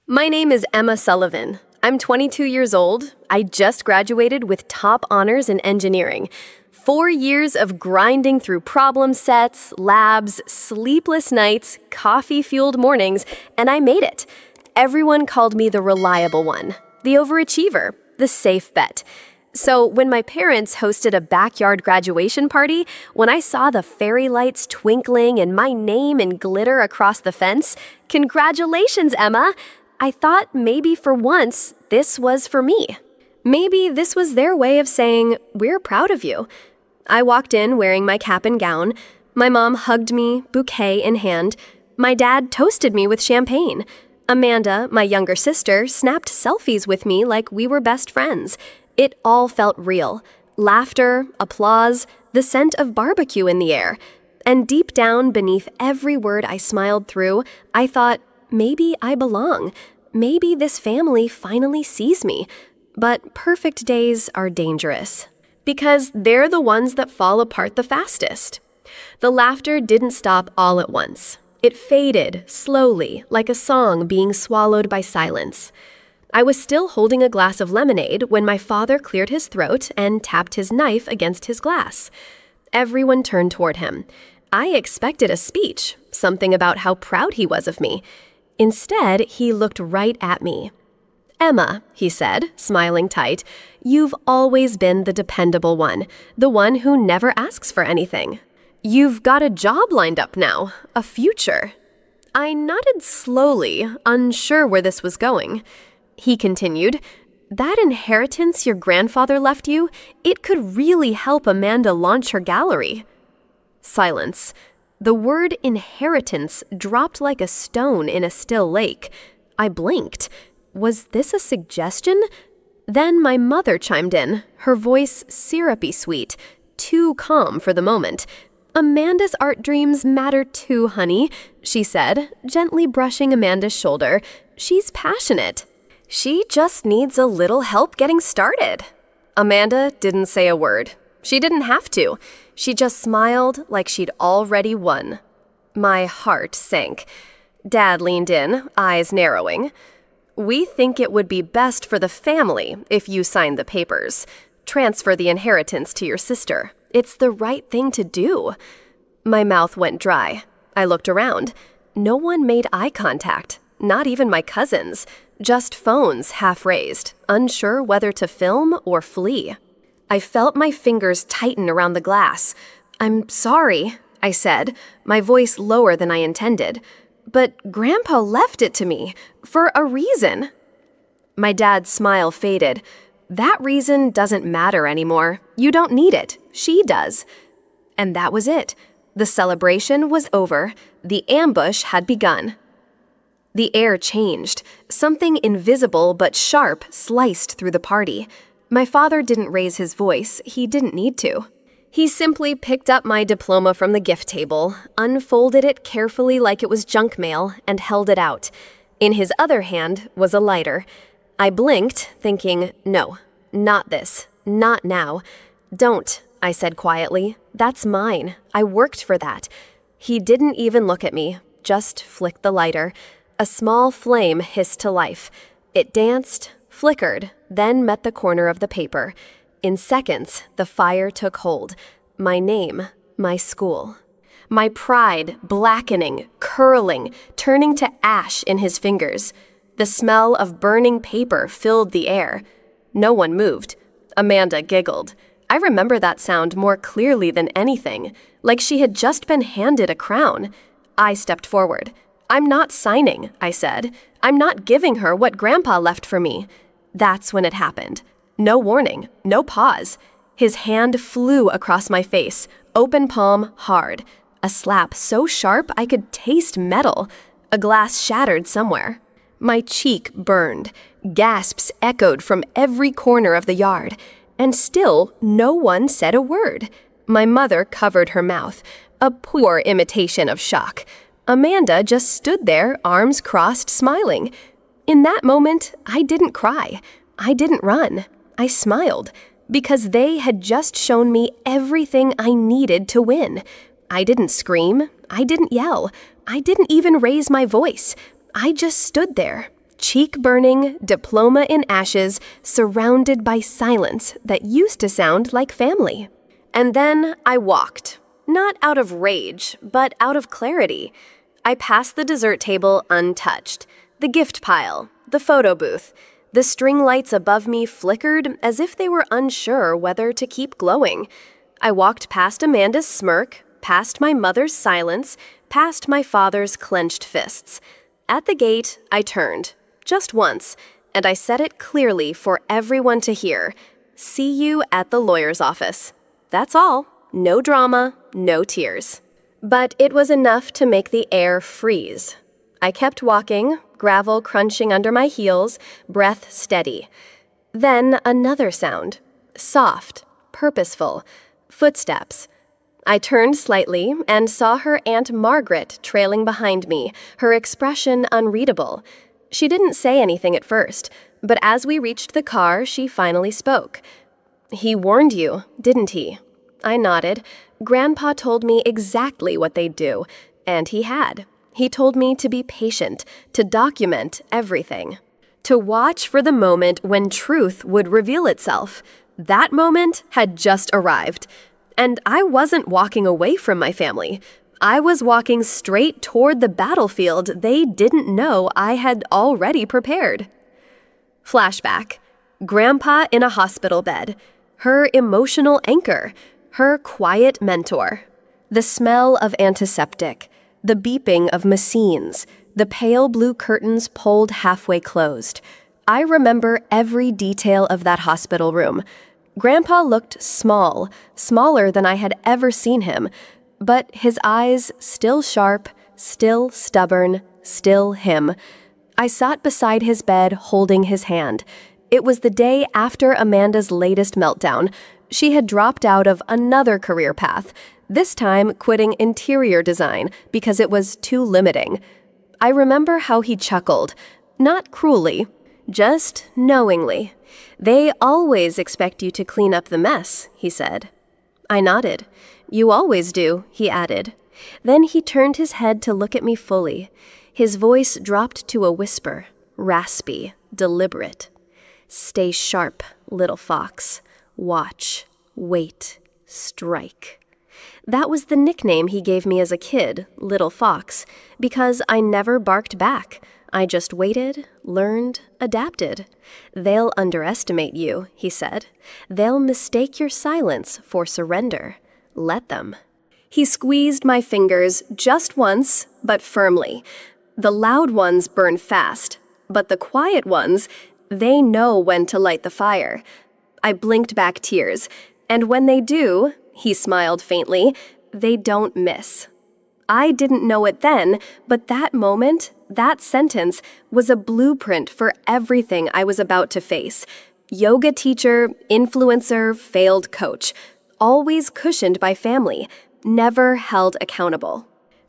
My name is Emma Sullivan. I'm 22 years old. I just graduated with top honors in engineering. 4 years of grinding through problem sets, labs, sleepless nights, coffee-fueled mornings, and I made it. Everyone called me the reliable one, the overachiever, the safe bet. So when my parents hosted a backyard graduation party, when I saw the fairy lights twinkling and my name in glitter across the fence, "Congratulations, Emma!" I thought maybe for once this was for me. Maybe this was their way of saying, "We're proud of you." I walked in wearing my cap and gown. My mom hugged me, bouquet in hand. My dad toasted me with champagne. Amanda, my younger sister, snapped selfies with me like we were best friends. It all felt real. Laughter, applause, the scent of barbecue in the air. And deep down beneath every word I smiled through, I thought, maybe I belong. Maybe this family finally sees me. But perfect days are dangerous, because they're the ones that fall apart the fastest. The laughter didn't stop all at once. It faded, slowly, like a song being swallowed by silence. I was still holding a glass of lemonade when my father cleared his throat and tapped his knife against his glass. Everyone turned toward him. I expected a speech, something about how proud he was of me. Instead, he looked right at me. "Emma," he said, smiling tight, "you've always been the dependable one, the one who never asks for anything. You've got a job lined up now, a future." I nodded slowly, unsure where this was going. He continued, "That inheritance your grandfather left you, it could really help Amanda launch her gallery." Silence. The word inheritance dropped like a stone in a still lake. I blinked. Was this a suggestion? Then my mother chimed in, her voice syrupy sweet, too calm for the moment. "Amanda's art dreams matter too, honey," she said, gently brushing Amanda's shoulder. "She's passionate. She just needs a little help getting started." Amanda didn't say a word. She didn't have to. She just smiled like she'd already won. My heart sank. Dad leaned in, eyes narrowing. "We think it would be best for the family if you signed the papers. Transfer the inheritance to your sister. It's the right thing to do." My mouth went dry. I looked around. No one made eye contact, not even my cousins. Just phones half raised, unsure whether to film or flee. I felt my fingers tighten around the glass. "I'm sorry," I said, my voice lower than I intended. "But Grandpa left it to me, for a reason." My dad's smile faded. "That reason doesn't matter anymore. You don't need it. She does." And that was it. The celebration was over. The ambush had begun. The air changed. Something invisible but sharp sliced through the party. My father didn't raise his voice. He didn't need to. He simply picked up my diploma from the gift table, unfolded it carefully like it was junk mail, and held it out. In his other hand was a lighter. I blinked, thinking, no, not this, not now. "Don't," I said quietly. "That's mine. I worked for that." He didn't even look at me, just flicked the lighter. A small flame hissed to life. It danced, flickered, then met the corner of the paper. In seconds, the fire took hold. My name, my school. My pride blackening, curling, turning to ash in his fingers. The smell of burning paper filled the air. No one moved. Amanda giggled. I remember that sound more clearly than anything, like she had just been handed a crown. I stepped forward. "I'm not signing," I said. "I'm not giving her what Grandpa left for me." That's when it happened. No warning, no pause. His hand flew across my face, open palm hard. A slap so sharp I could taste metal. A glass shattered somewhere. My cheek burned. Gasps echoed from every corner of the yard. And still, no one said a word. My mother covered her mouth, a poor imitation of shock. Amanda just stood there, arms crossed, smiling. In that moment, I didn't cry. I didn't run. I smiled, because they had just shown me everything I needed to win. I didn't scream. I didn't yell. I didn't even raise my voice. I just stood there, cheek burning, diploma in ashes, surrounded by silence that used to sound like family. And then I walked, not out of rage, but out of clarity. I passed the dessert table untouched, the gift pile, the photo booth. The string lights above me flickered as if they were unsure whether to keep glowing. I walked past Amanda's smirk, past my mother's silence, past my father's clenched fists. At the gate, I turned, just once, and I said it clearly for everyone to hear. See you at the lawyer's office. That's all. No drama, no tears. But it was enough to make the air freeze. I kept walking, gravel crunching under my heels, breath steady. Then another sound. Soft, purposeful. Footsteps. I turned slightly and saw her Aunt Margaret trailing behind me, her expression unreadable. She didn't say anything at first, but as we reached the car, she finally spoke. "He warned you, didn't he?" I nodded. Grandpa told me exactly what they'd do, and he had. He told me to be patient, to document everything, to watch for the moment when truth would reveal itself. That moment had just arrived. And I wasn't walking away from my family. I was walking straight toward the battlefield they didn't know I had already prepared. Flashback. Grandpa in a hospital bed. Her emotional anchor. Her quiet mentor. The smell of antiseptic. The beeping of machines. The pale blue curtains pulled halfway closed. I remember every detail of that hospital room. Grandpa looked small, smaller than I had ever seen him, but his eyes still sharp, still stubborn, still him. I sat beside his bed holding his hand. It was the day after Amanda's latest meltdown. She had dropped out of another career path, this time quitting interior design because it was too limiting. I remember how he chuckled, not cruelly, just knowingly. "They always expect you to clean up the mess," he said. I nodded. "You always do," he added. Then he turned his head to look at me fully. His voice dropped to a whisper, raspy, deliberate. "Stay sharp, little fox. Watch, wait, strike." That was the nickname he gave me as a kid, Little Fox, because I never barked back. I just waited, learned, adapted. "They'll underestimate you," he said. "They'll mistake your silence for surrender. Let them." He squeezed my fingers just once, but firmly. The loud ones burn fast, but the quiet ones, they know when to light the fire. I blinked back tears, and when they do, he smiled faintly, they don't miss. I didn't know it then, but that moment, that sentence, was a blueprint for everything I was about to face. Yoga teacher, influencer, failed coach. Always cushioned by family, never held accountable.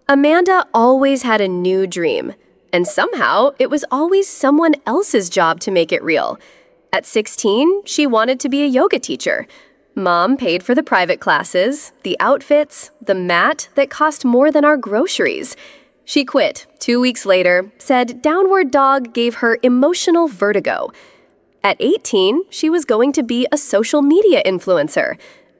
Amanda always had a new dream, and somehow it was always someone else's job to make it real. At 16, she wanted to be a yoga teacher. Mom paid for the private classes, the outfits, the mat that cost more than our groceries. She quit 2 weeks later, said downward dog gave her emotional vertigo. At 18, she was going to be a social media influencer.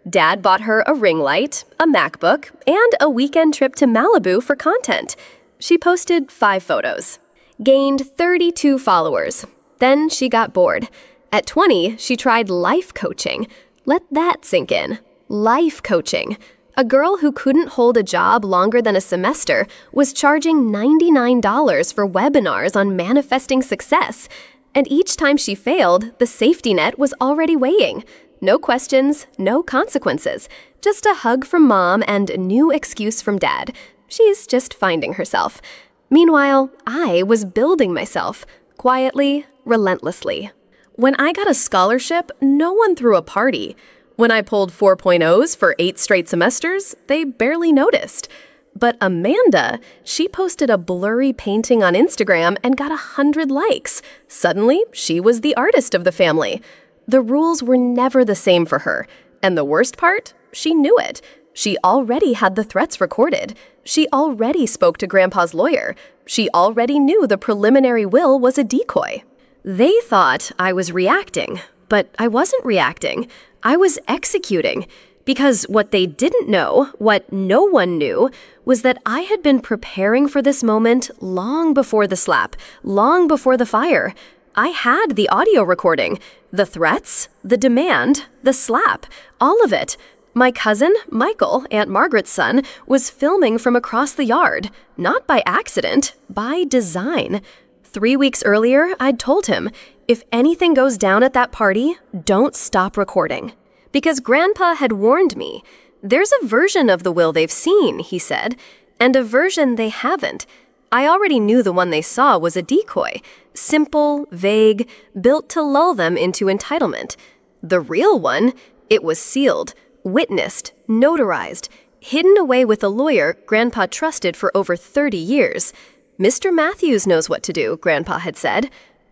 Dad bought her a ring light, a MacBook, and a weekend trip to Malibu for content. She posted 5 photos. Gained 32 followers. Then she got bored. At 20, she tried life coaching. Let that sink in. Life coaching. A girl who couldn't hold a job longer than a semester was charging $99 for webinars on manifesting success. And each time she failed, the safety net was already weighing. No questions, no consequences. Just a hug from mom and a new excuse from dad. She's just finding herself. Meanwhile, I was building myself. Quietly, relentlessly. When I got a scholarship, no one threw a party. When I pulled 4.0s for 8 straight semesters, they barely noticed. But Amanda, she posted a blurry painting on Instagram and got 100 likes. Suddenly, she was the artist of the family. The rules were never the same for her. And the worst part? She knew it. She already had the threats recorded. She already spoke to Grandpa's lawyer. She already knew the preliminary will was a decoy. They thought I was reacting, but I wasn't reacting. I was executing. Because what they didn't know, what no one knew, was that I had been preparing for this moment long before the slap, long before the fire. I had the audio recording, the threats, the demand, the slap, all of it. My cousin, Michael, Aunt Margaret's son, was filming from across the yard. Not by accident, by design. 3 weeks earlier, I'd told him, if anything goes down at that party, don't stop recording. Because Grandpa had warned me. There's a version of the will they've seen, he said, and a version they haven't. I already knew the one they saw was a decoy. Simple, vague, built to lull them into entitlement. The real one, it was sealed, witnessed, notarized, hidden away with a lawyer Grandpa trusted for over 30 years. Mr. Matthews knows what to do, Grandpa had said.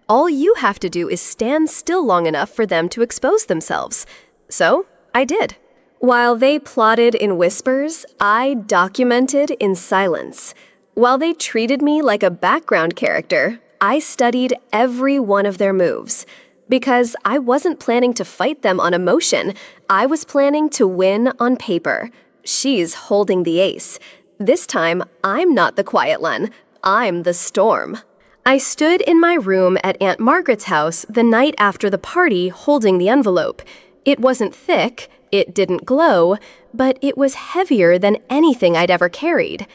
All you have to do is stand still long enough for them to expose themselves. So, I did. While they plotted in whispers, I documented in silence. While they treated me like a background character, I studied every one of their moves. Because I wasn't planning to fight them on emotion, I was planning to win on paper. She's holding the ace. This time, I'm not the quiet one. I'm the storm. I stood in my room at Aunt Margaret's house the night after the party holding the envelope. It wasn't thick, it didn't glow, but it was heavier than anything I'd ever carried.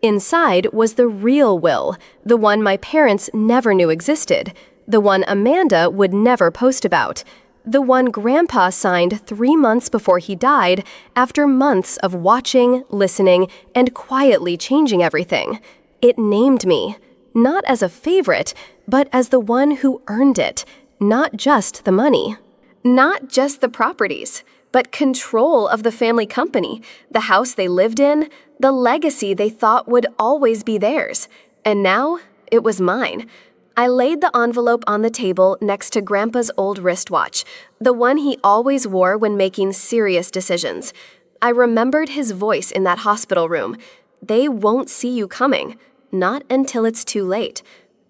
Inside was the real will, the one my parents never knew existed, the one Amanda would never post about, the one Grandpa signed 3 months before he died after months of watching, listening, and quietly changing everything. It named me, not as a favorite, but as the one who earned it, not just the money. Not just the properties, but control of the family company, the house they lived in, the legacy they thought would always be theirs. And now, it was mine. I laid the envelope on the table next to Grandpa's old wristwatch, the one he always wore when making serious decisions. I remembered his voice in that hospital room. They won't see you coming, not until it's too late.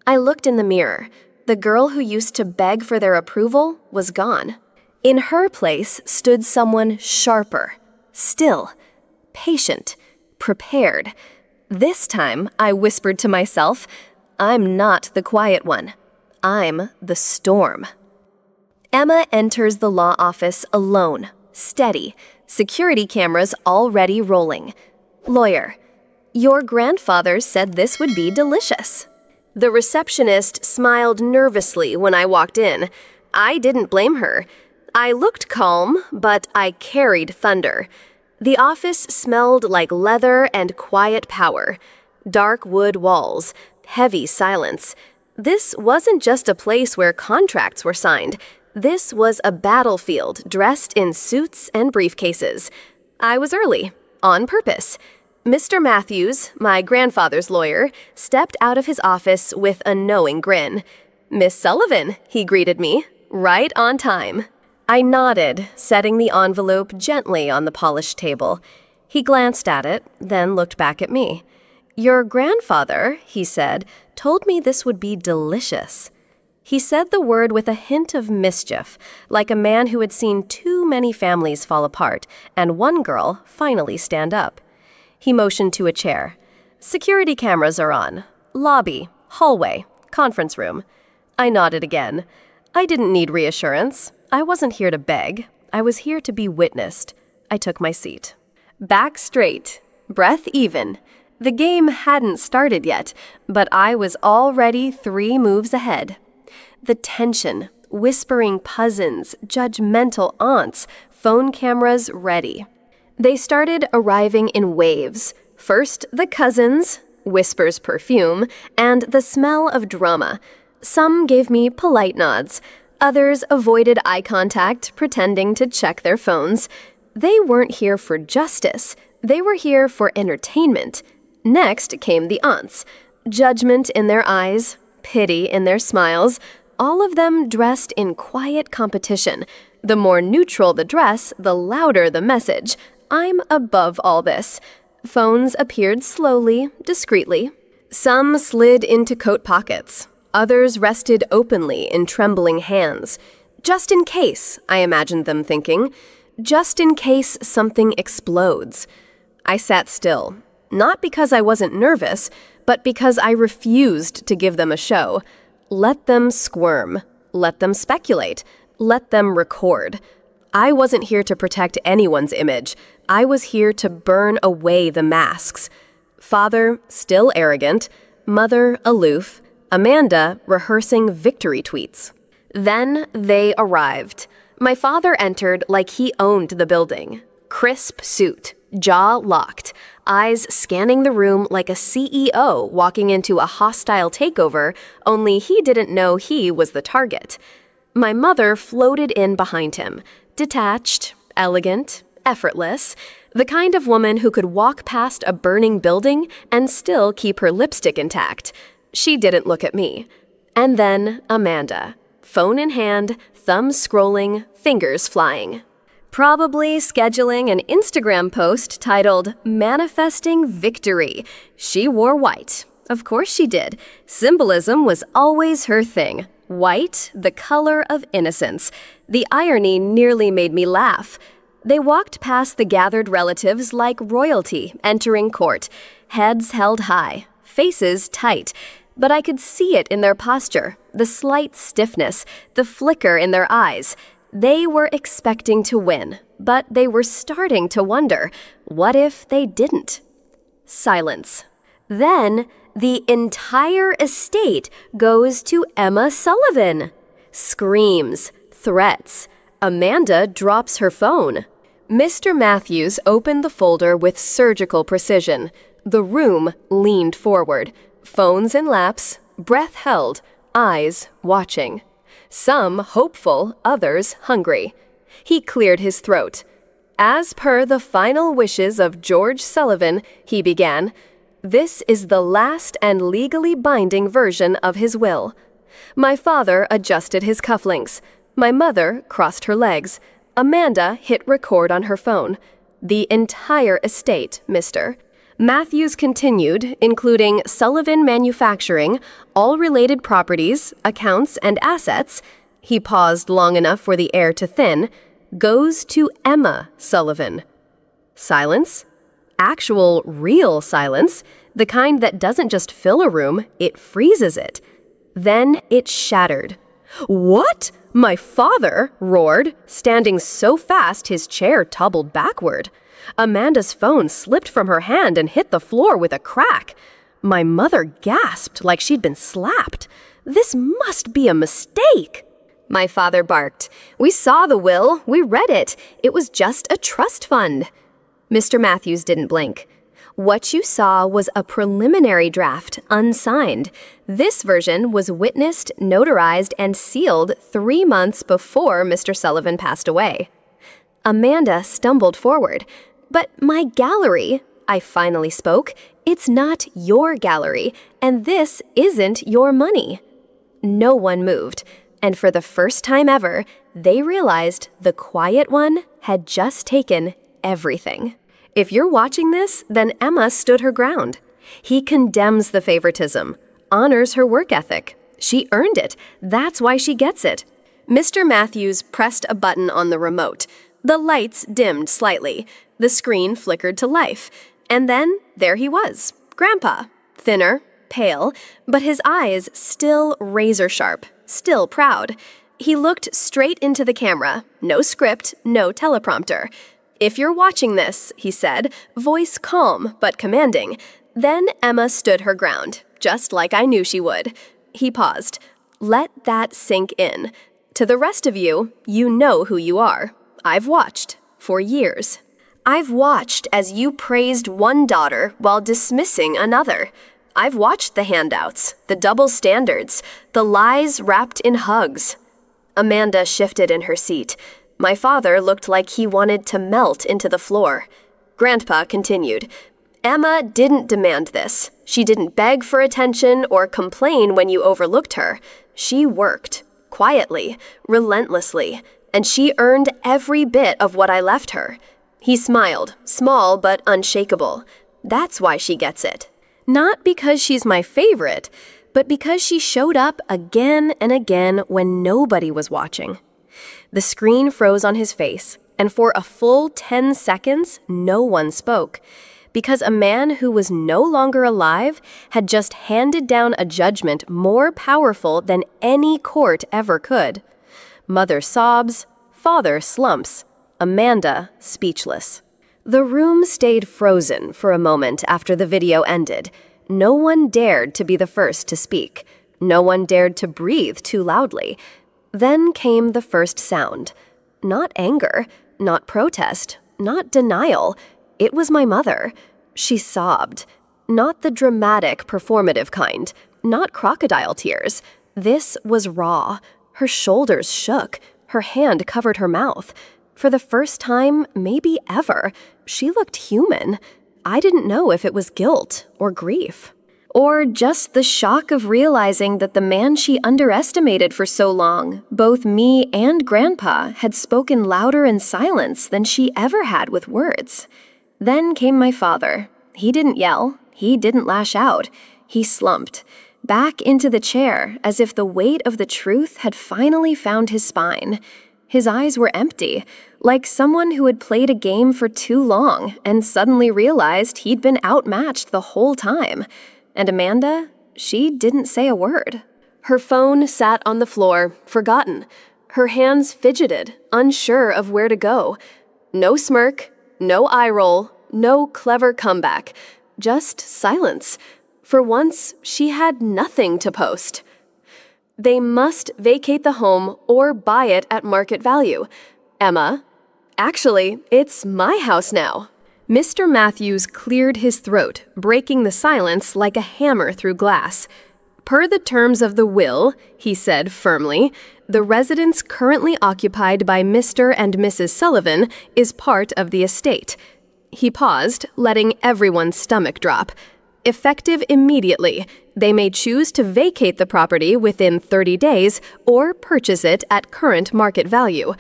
I looked in the mirror. The girl who used to beg for their approval was gone. In her place stood someone sharper, still, patient, prepared. This time, I whispered to myself, I'm not the quiet one. I'm the storm. Emma enters the law office alone, steady, security cameras already rolling. Lawyer, your grandfather said this would be delicious. The receptionist smiled nervously when I walked in. I didn't blame her. I looked calm, but I carried thunder. The office smelled like leather and quiet power. Dark wood walls, heavy silence. This wasn't just a place where contracts were signed. This was a battlefield dressed in suits and briefcases. I was early, on purpose. Mr. Matthews, my grandfather's lawyer, stepped out of his office with a knowing grin. Miss Sullivan, he greeted me, right on time. I nodded, setting the envelope gently on the polished table. He glanced at it, then looked back at me. Your grandfather, he said, told me this would be delicious. He said the word with a hint of mischief, like a man who had seen too many families fall apart and one girl finally stand up. He motioned to a chair. Security cameras are on. Lobby, hallway, conference room. I nodded again. I didn't need reassurance. I wasn't here to beg. I was here to be witnessed. I took my seat. Back straight, breath even. The game hadn't started yet, but I was already 3 moves ahead. The tension, whispering cousins, judgmental aunts, phone cameras ready. They started arriving in waves. First, the cousins, whispers perfume, and the smell of drama. Some gave me polite nods. Others avoided eye contact, pretending to check their phones. They weren't here for justice. They were here for entertainment. Next came the aunts. Judgment in their eyes, pity in their smiles, all of them dressed in quiet competition. The more neutral the dress, the louder the message. I'm above all this. Phones appeared slowly, discreetly. Some slid into coat pockets. Others rested openly in trembling hands. Just in case, I imagined them thinking. Just in case something explodes. I sat still, not because I wasn't nervous, but because I refused to give them a show. Let them squirm. Let them speculate. Let them record. I wasn't here to protect anyone's image. I was here to burn away the masks. Father, still arrogant. Mother, aloof. Amanda, rehearsing victory tweets. Then they arrived. My father entered like he owned the building. Crisp suit, jaw locked, eyes scanning the room like a CEO walking into a hostile takeover, only he didn't know he was the target. My mother floated in behind him, detached, elegant, effortless, the kind of woman who could walk past a burning building and still keep her lipstick intact. She didn't look at me. And then Amanda, phone in hand, thumbs scrolling, fingers flying. Probably scheduling an Instagram post titled Manifesting Victory. She wore white. Of course she did. Symbolism was always her thing. White, the color of innocence. The irony nearly made me laugh. They walked past the gathered relatives like royalty entering court, heads held high, faces tight. But I could see it in their posture, the slight stiffness, the flicker in their eyes. They were expecting to win, but they were starting to wonder, what if they didn't? Silence. Then, the entire estate goes to Emma Sullivan. Screams, threats. Amanda drops her phone. Mr. Matthews opened the folder with surgical precision. The room leaned forward. Phones in laps, breath held, eyes watching. Some hopeful, others hungry. He cleared his throat. As per the final wishes of George Sullivan, he began, this is the last and legally binding version of his will. My father adjusted his cufflinks. My mother crossed her legs. Amanda hit record on her phone. The entire estate, mister. Matthews continued, including Sullivan Manufacturing, all related properties, accounts, and assets. He paused long enough for the air to thin. Goes to Emma Sullivan. Silence. Actual, real silence. The kind that doesn't just fill a room, it freezes it. Then it shattered. What? My father roared, standing so fast his chair toppled backward. Amanda's phone slipped from her hand and hit the floor with a crack. My mother gasped like she'd been slapped. This must be a mistake. My father barked. We saw the will. We read it. It was just a trust fund. Mr. Matthews didn't blink. What you saw was a preliminary draft, unsigned. This version was witnessed, notarized, and sealed 3 months before Mr. Sullivan passed away. Amanda stumbled forward. But my gallery, I finally spoke, it's not your gallery, and this isn't your money. No one moved, and for the first time ever, they realized the quiet one had just taken everything. If you're watching this, then Emma stood her ground. He condemns the favoritism, honors her work ethic. She earned it. That's why she gets it. Mr. Matthews pressed a button on the remote. The lights dimmed slightly. The screen flickered to life. And then there he was, Grandpa, thinner, pale, but his eyes still razor sharp, still proud. He looked straight into the camera, no script, no teleprompter. If you're watching this, he said, voice calm but commanding. Then Emma stood her ground, just like I knew she would. He paused. Let that sink in. To the rest of you, you know who you are. I've watched, for years. I've watched as you praised one daughter while dismissing another. I've watched the handouts, the double standards, the lies wrapped in hugs. Amanda shifted in her seat. My father looked like he wanted to melt into the floor. Grandpa continued. Emma didn't demand this. She didn't beg for attention or complain when you overlooked her. She worked, quietly, relentlessly, and she earned every bit of what I left her. He smiled, small but unshakable. That's why she gets it. Not because she's my favorite, but because she showed up again and again when nobody was watching. The screen froze on his face, and for a full 10 seconds, no one spoke, because a man who was no longer alive had just handed down a judgment more powerful than any court ever could. Mother sobs, father slumps, Amanda speechless. The room stayed frozen for a moment after the video ended. No one dared to be the first to speak. No one dared to breathe too loudly. Then came the first sound. Not anger, not protest, not denial. It was my mother. She sobbed. Not the dramatic, performative kind. Not crocodile tears. This was raw. Her shoulders shook. Her hand covered her mouth. For the first time, maybe ever, she looked human. I didn't know if it was guilt or grief, or just the shock of realizing that the man she underestimated for so long, both me and Grandpa, had spoken louder in silence than she ever had with words. Then came my father. He didn't yell. He didn't lash out. He slumped back into the chair as if the weight of the truth had finally found his spine. His eyes were empty, like someone who had played a game for too long and suddenly realized he'd been outmatched the whole time. And Amanda, she didn't say a word. Her phone sat on the floor, forgotten. Her hands fidgeted, unsure of where to go. No smirk, no eye roll, no clever comeback. Just silence. For once, she had nothing to post. They must vacate the home or buy it at market value. Emma, actually, it's my house now. Mr. Matthews cleared his throat, breaking the silence like a hammer through glass. Per the terms of the will, he said firmly, the residence currently occupied by Mr. and Mrs. Sullivan is part of the estate. He paused, letting everyone's stomach drop. Effective immediately, they may choose to vacate the property within 30 days or purchase it at current market value.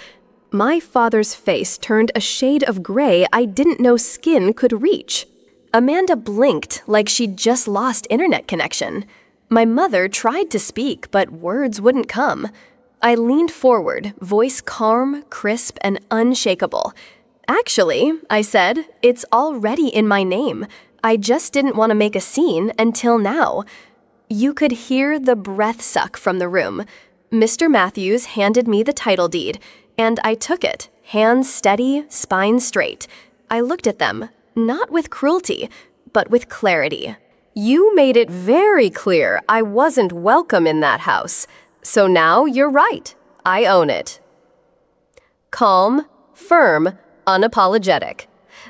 My father's face turned a shade of gray I didn't know skin could reach. Amanda blinked like she'd just lost internet connection. My mother tried to speak, but words wouldn't come. I leaned forward, voice calm, crisp, and unshakable. Actually, I said, it's already in my name. I just didn't want to make a scene until now. You could hear the breath suck from the room. Mr. Matthews handed me the title deed, and I took it, hands steady, spine straight. I looked at them, not with cruelty, but with clarity. You made it very clear I wasn't welcome in that house, so now you're right. I own it. Calm, firm, unapologetic.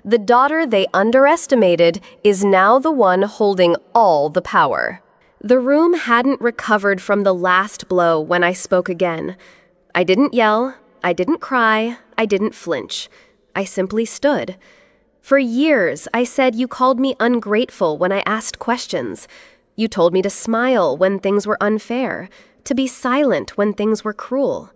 The daughter they underestimated is now the one holding all the power. The room hadn't recovered from the last blow when I spoke again. I didn't yell, I didn't cry, I didn't flinch. I simply stood. For years, I said you called me ungrateful when I asked questions. You told me to smile when things were unfair, to be silent when things were cruel.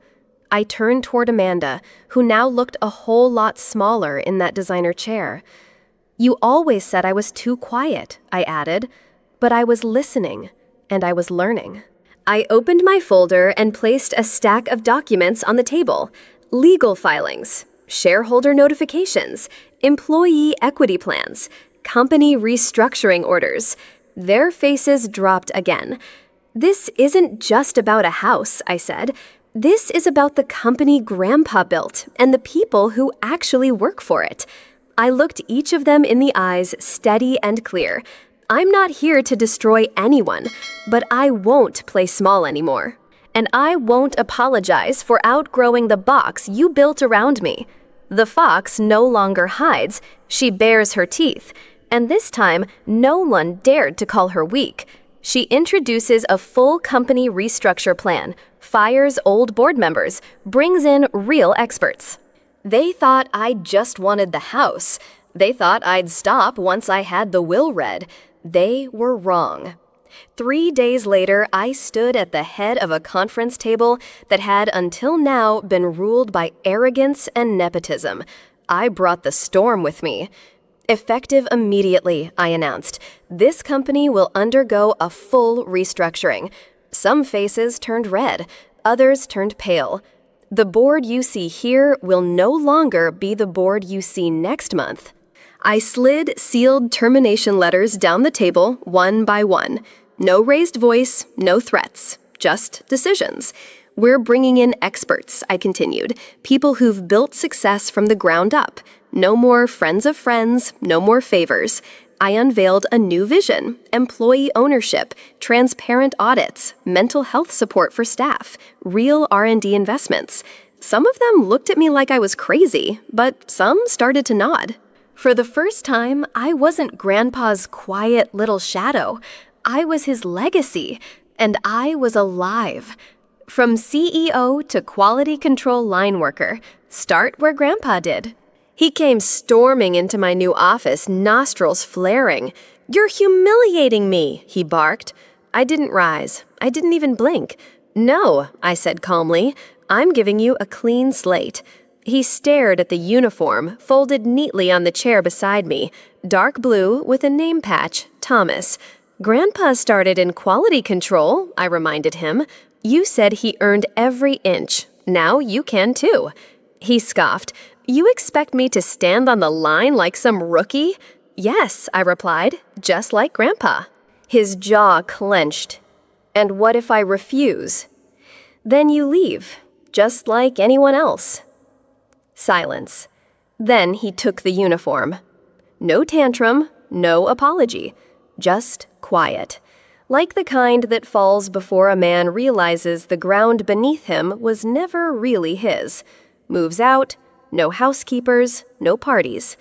I turned toward Amanda, who now looked a whole lot smaller in that designer chair. You always said I was too quiet, I added, but I was listening, and I was learning. I opened my folder and placed a stack of documents on the table. Legal filings, shareholder notifications, employee equity plans, company restructuring orders. Their faces dropped again. This isn't just about a house, I said. This is about the company Grandpa built and the people who actually work for it. I looked each of them in the eyes, steady and clear. I'm not here to destroy anyone, but I won't play small anymore. And I won't apologize for outgrowing the box you built around me. The fox no longer hides, she bares her teeth. And this time, no one dared to call her weak. She introduces a full company restructure plan, fires old board members, brings in real experts. They thought I just wanted the house. They thought I'd stop once I had the will read. They were wrong. 3 days later, I stood at the head of a conference table that had until now been ruled by arrogance and nepotism. I brought the storm with me. Effective immediately, I announced. This company will undergo a full restructuring. Some faces turned red, others turned pale. The board you see here will no longer be the board you see next month. I slid sealed termination letters down the table one by one. No raised voice, no threats, just decisions. We're bringing in experts, I continued, people who've built success from the ground up. No more friends of friends, no more favors. I unveiled a new vision: employee ownership, transparent audits, mental health support for staff, real R&D investments. Some of them looked at me like I was crazy, but some started to nod. For the first time, I wasn't Grandpa's quiet little shadow. I was his legacy, and I was alive. From CEO to quality control line worker, start where Grandpa did. He came storming into my new office, nostrils flaring. "You're humiliating me," he barked. I didn't rise. I didn't even blink. "No," I said calmly. "I'm giving you a clean slate." He stared at the uniform, folded neatly on the chair beside me. Dark blue with a name patch, Thomas. "Grandpa started in quality control," I reminded him. "You said he earned every inch. Now you can too." He scoffed. "You expect me to stand on the line like some rookie?" "Yes," I replied, "just like Grandpa." His jaw clenched. "And what if I refuse?" "Then you leave, just like anyone else." Silence. Then he took the uniform. No tantrum, no apology, just quiet. Like the kind that falls before a man realizes the ground beneath him was never really his. Moves out. No housekeepers, no parties.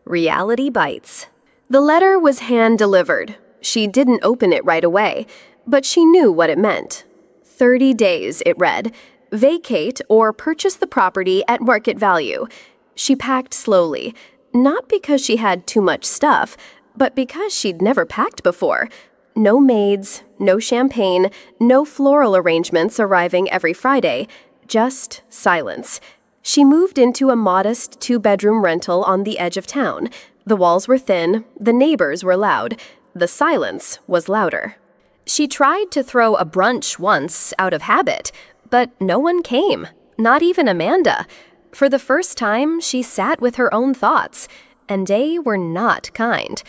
Reality bites. The letter was hand-delivered. She didn't open it right away, but she knew what it meant. 30 days, it read. Vacate or purchase the property at market value. She packed slowly, not because she had too much stuff, but because she'd never packed before. No maids, no champagne, no floral arrangements arriving every Friday. Just silence. She moved into a modest 2-bedroom rental on the edge of town. The walls were thin, the neighbors were loud, the silence was louder. She tried to throw a brunch once out of habit, but no one came, not even Amanda. For the first time, she sat with her own thoughts, and they were not kind.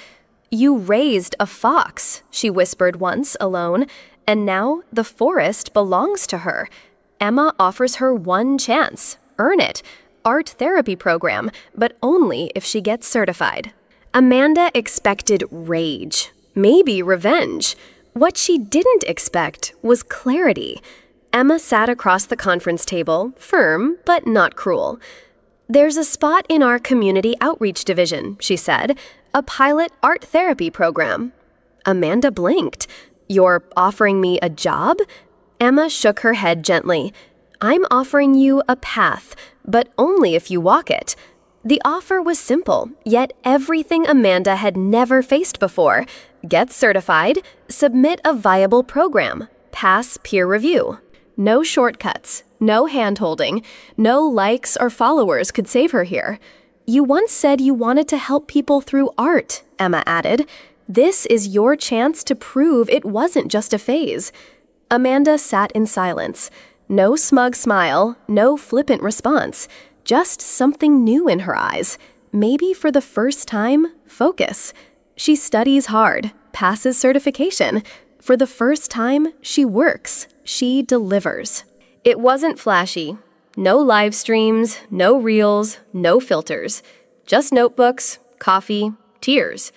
"You raised a fox," she whispered once alone, "and now the forest belongs to her. Emma offers her one chance. Earn it. Art therapy program, but only if she gets certified." Amanda expected rage, maybe revenge. What she didn't expect was clarity. Emma sat across the conference table, firm but not cruel. "There's a spot in our community outreach division," she said, "a pilot art therapy program." Amanda blinked. "You're offering me a job?" Emma shook her head gently. "I'm offering you a path, but only if you walk it." The offer was simple, yet everything Amanda had never faced before. Get certified, submit a viable program, pass peer review. No shortcuts, no hand-holding, no likes or followers could save her here. "You once said you wanted to help people through art," Emma added. "This is your chance to prove it wasn't just a phase." Amanda sat in silence. No smug smile, no flippant response, just something new in her eyes. Maybe for the first time, focus. She studies hard, passes certification. For the first time, she works. She delivers. It wasn't flashy. No live streams, no reels, no filters. Just notebooks, coffee, tears.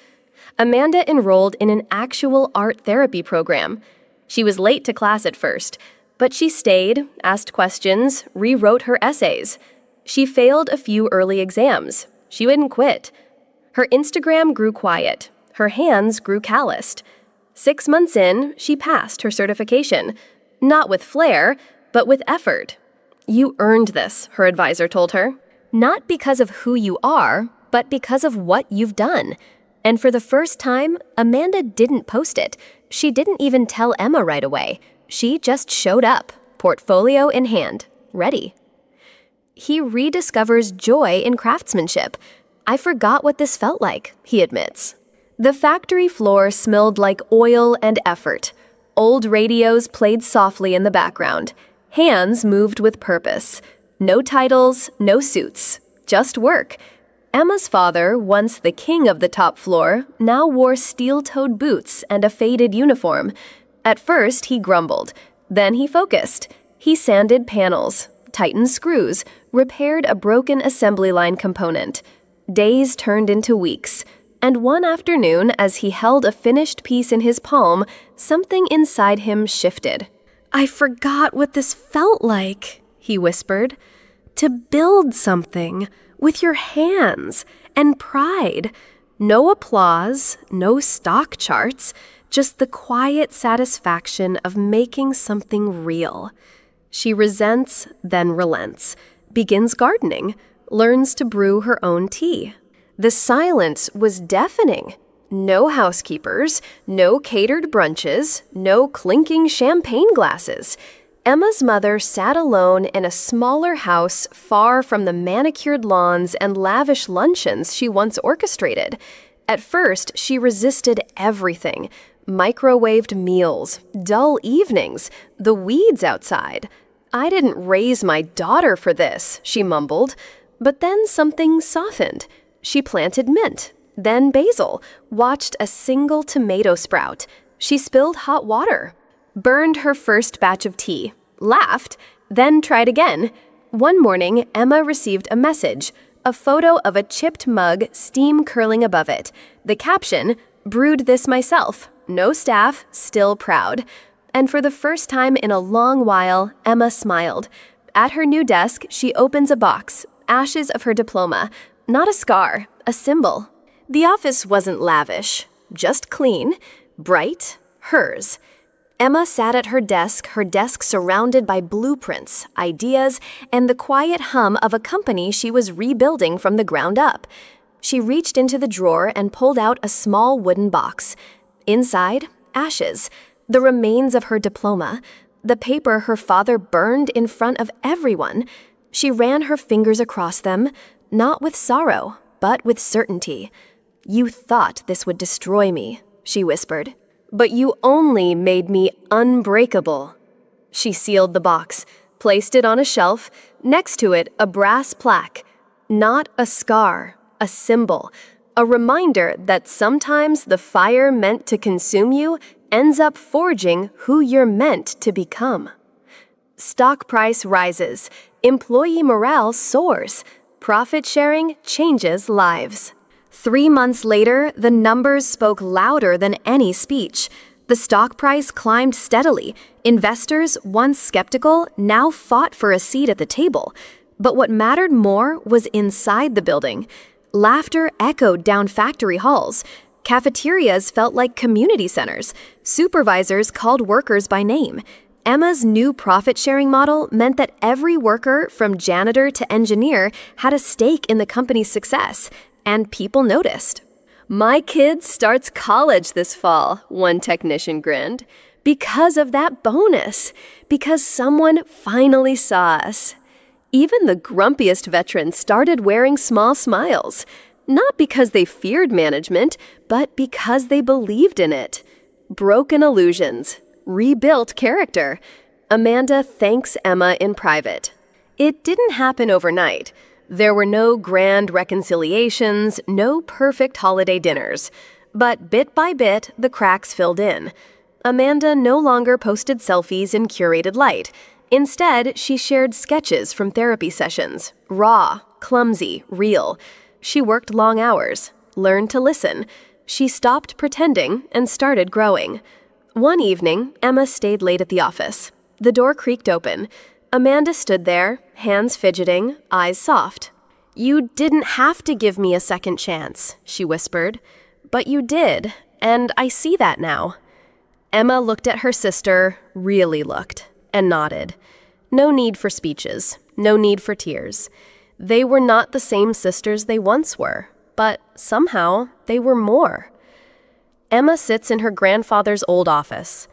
Amanda enrolled in an actual art therapy program. She was late to class at first, but she stayed, asked questions, rewrote her essays. She failed a few early exams. She wouldn't quit. Her Instagram grew quiet. Her hands grew calloused. 6 months in, she passed her certification. Not with flair, but with effort. "You earned this," her advisor told her. "Not because of who you are, but because of what you've done." And for the first time, Amanda didn't post it. She didn't even tell Emma right away. She just showed up, portfolio in hand, ready. He rediscovers joy in craftsmanship. I forgot what this felt like, he admits. The factory floor smelled like oil and effort. Old radios played softly in the background. Hands moved with purpose. No titles, no suits, just work. Emma's father, once the king of the top floor, now wore steel-toed boots and a faded uniform. At first, he grumbled. Then he focused. He sanded panels, tightened screws, repaired a broken assembly line component. Days turned into weeks. And one afternoon, as he held a finished piece in his palm, something inside him shifted. "I forgot what this felt like," he whispered. "To build something with your hands and pride. No applause, no stock charts, just the quiet satisfaction of making something real." She resents, then relents, begins gardening, learns to brew her own tea. The silence was deafening. No housekeepers, no catered brunches, no clinking champagne glasses. Emma's mother sat alone in a smaller house far from the manicured lawns and lavish luncheons she once orchestrated. At first, she resisted everything. Microwaved meals, dull evenings, the weeds outside. "I didn't raise my daughter for this," she mumbled. But then something softened. She planted mint, then basil, watched a single tomato sprout. She spilled hot water, burned her first batch of tea, laughed, then tried again. One morning, Emma received a message, a photo of a chipped mug, steam curling above it. The caption, "Brewed this myself. No staff, still proud." And for the first time in a long while, Emma smiled. At her new desk, she opens a box, ashes of her diploma. Not a scar, a symbol. The office wasn't lavish, just clean, bright, hers. Emma sat at her desk surrounded by blueprints, ideas, and the quiet hum of a company she was rebuilding from the ground up. She reached into the drawer and pulled out a small wooden box. Inside, ashes, the remains of her diploma, the paper her father burned in front of everyone. She ran her fingers across them, not with sorrow, but with certainty. "You thought this would destroy me," she whispered. "But you only made me unbreakable." She sealed the box, placed it on a shelf, next to it a brass plaque. Not a scar, a symbol, a reminder that sometimes the fire meant to consume you ends up forging who you're meant to become. Stock price rises, employee morale soars. Profit sharing changes lives. 3 months later, the numbers spoke louder than any speech. The stock price climbed steadily. Investors, once skeptical, now fought for a seat at the table. But what mattered more was inside the building. Laughter echoed down factory halls. Cafeterias felt like community centers. Supervisors called workers by name. Emma's new profit-sharing model meant that every worker, from janitor to engineer, had a stake in the company's success, and people noticed. "My kid starts college this fall," one technician grinned. "Because of that bonus. Because someone finally saw us." Even the grumpiest veterans started wearing small smiles. Not because they feared management, but because they believed in it. Broken illusions. Rebuilt character. Amanda thanks Emma in private. It didn't happen overnight. There were no grand reconciliations, no perfect holiday dinners. But bit by bit, the cracks filled in. Amanda no longer posted selfies in curated light. Instead, she shared sketches from therapy sessions, raw, clumsy, real. She worked long hours, learned to listen. She stopped pretending and started growing. One evening, Emma stayed late at the office. The door creaked open. Amanda stood there, hands fidgeting, eyes soft. "You didn't have to give me a second chance," she whispered. "But you did, and I see that now." Emma looked at her sister, really looked, and nodded. No need for speeches, no need for tears. They were not the same sisters they once were, but somehow they were more. Emma sits in her grandfather's old office.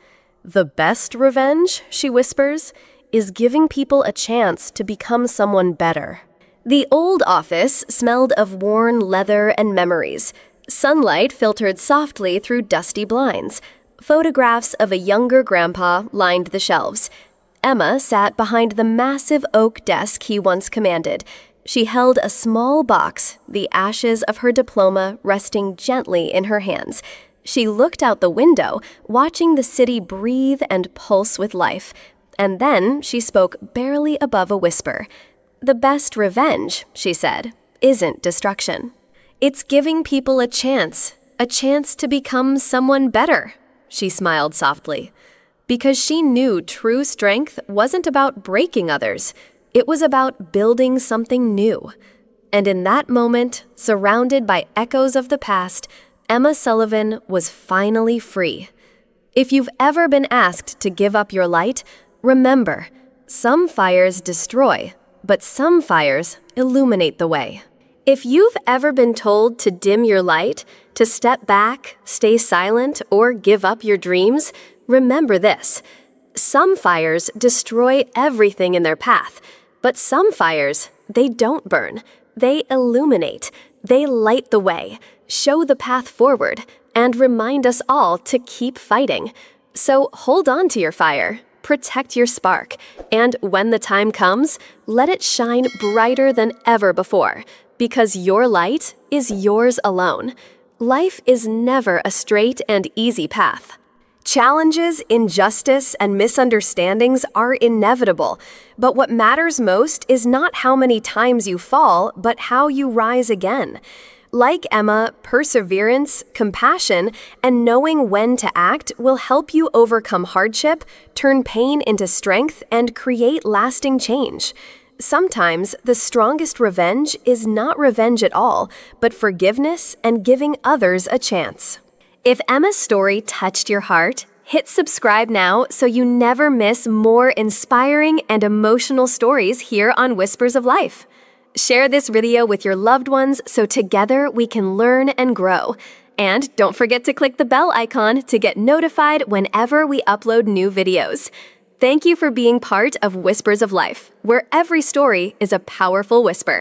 "The best revenge," she whispers, "is giving people a chance to become someone better." The old office smelled of worn leather and memories. Sunlight filtered softly through dusty blinds. Photographs of a younger grandpa lined the shelves. Emma sat behind the massive oak desk he once commanded. She held a small box, the ashes of her diploma resting gently in her hands. She looked out the window, watching the city breathe and pulse with life. And then she spoke barely above a whisper. "The best revenge," she said, "isn't destruction. It's giving people a chance to become someone better." She smiled softly. Because she knew true strength wasn't about breaking others. It was about building something new. And in that moment, surrounded by echoes of the past, Emma Sullivan was finally free. If you've ever been asked to give up your light, remember, some fires destroy, but some fires illuminate the way. If you've ever been told to dim your light, to step back, stay silent, or give up your dreams, remember this. Some fires destroy everything in their path, but some fires, they don't burn. They illuminate. They light the way, show the path forward, and remind us all to keep fighting. So hold on to your fire, protect your spark, and when the time comes, let it shine brighter than ever before, because your light is yours alone. Life is never a straight and easy path. Challenges, injustice, and misunderstandings are inevitable, but what matters most is not how many times you fall, but how you rise again. Like Emma, perseverance, compassion, and knowing when to act will help you overcome hardship, turn pain into strength, and create lasting change. Sometimes the strongest revenge is not revenge at all, but forgiveness and giving others a chance. If Emma's story touched your heart, hit subscribe now so you never miss more inspiring and emotional stories here on Whispers of Life. Share this video with your loved ones so together we can learn and grow. And don't forget to click the bell icon to get notified whenever we upload new videos. Thank you for being part of Whispers of Life, where every story is a powerful whisper.